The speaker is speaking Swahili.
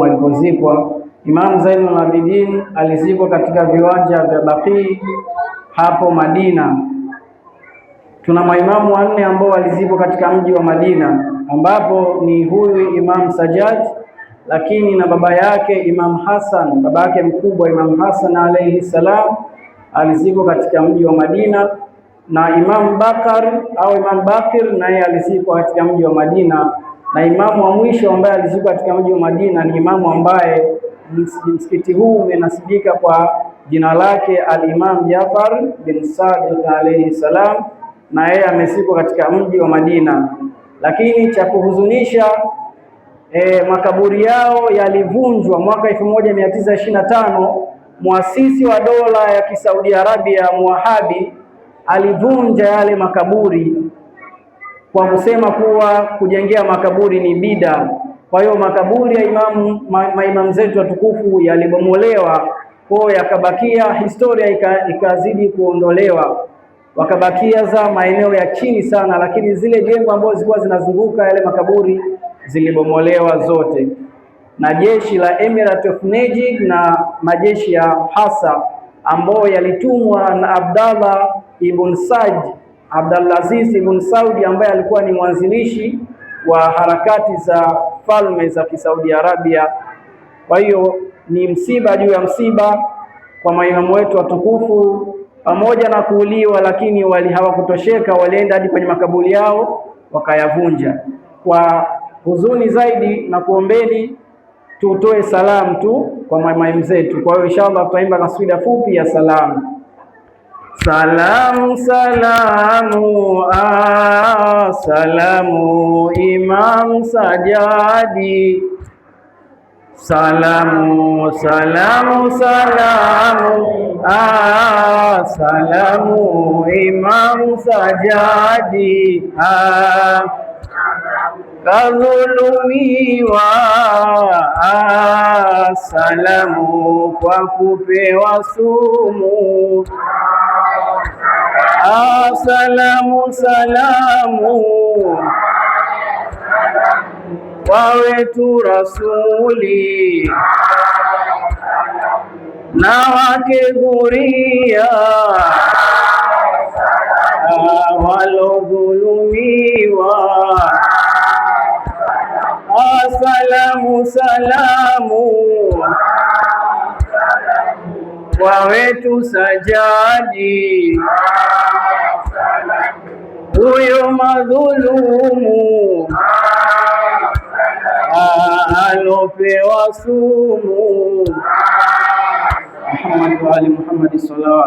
Alipozikwa Imam Zainul Abidin alizikwa katika viwanja vya Baqi hapo Madina. Tuna maimamu wanne ambao walizikwa katika mji wa Madina, ambapo ni huyu Imam Sajjad, lakini na baba yake Imam Hassan, baba yake mkubwa Imam Hassan alayhi salam alizikwa katika mji wa Madina, na Imam Bakar au Imam Bakir naye alizikwa katika mji wa Madina, na imamu wa mwisho ambaye alizikwa katika mji wa Madina ni imamu ambaye msikiti huu umenasibika kwa jina lake al-Imam Jafar bin Sadiq alayhi salam, na yeye amezikwa katika mji wa Madina. Lakini cha kuhuzunisha, makaburi yao yalivunjwa mwaka 1925. Muasisi wa dola ya Kisaudi Arabia Muwahabi alivunja yale makaburi kwa kusema kuwa kujengea makaburi ni bida. Kwa hiyo makaburi ya maimamu zetu watukufu yalibomolewa, kwa yakabakia, historia ikazidi kuondolewa, wakabakia za maeneo ya chini sana, lakini zile jengo ambazo zilikuwa zinazunguka yale makaburi zilibomolewa zote na jeshi la Emirate of Najib na majeshi ya Hassa ambao yalitumwa na Abdulaziz ibn Saudi ambaye alikuwa ni mwanzilishi wa harakati za falme za Kisaudi Arabia. Kwa hiyo ni msiba juu ya msiba kwa maimamu wetu watukufu, pamoja na kuuliwa, lakini hawakutosheka, walienda hadi kwenye makaburi yao wakayavunja. Kwa huzuni zaidi, na kuombeni tutoe salamu tu kwa maimamu zetu. Kwa hiyo inshallah tutaimba kaswida fupi ya salamu. Salamu salamu salamu Imam Sajjadi, salamu salamu salamu salamu Imam Sajjadi, kadhulumiwa salamu kwa kupewa sumu, salamu salamu kwa wetu rasuli na wake dhuria walodhulumiwa, salamu salamu kwa wetu Sajjadi, huyo madhulumu alopewa sumu. Muhammad wa ali Muhammad sallallahu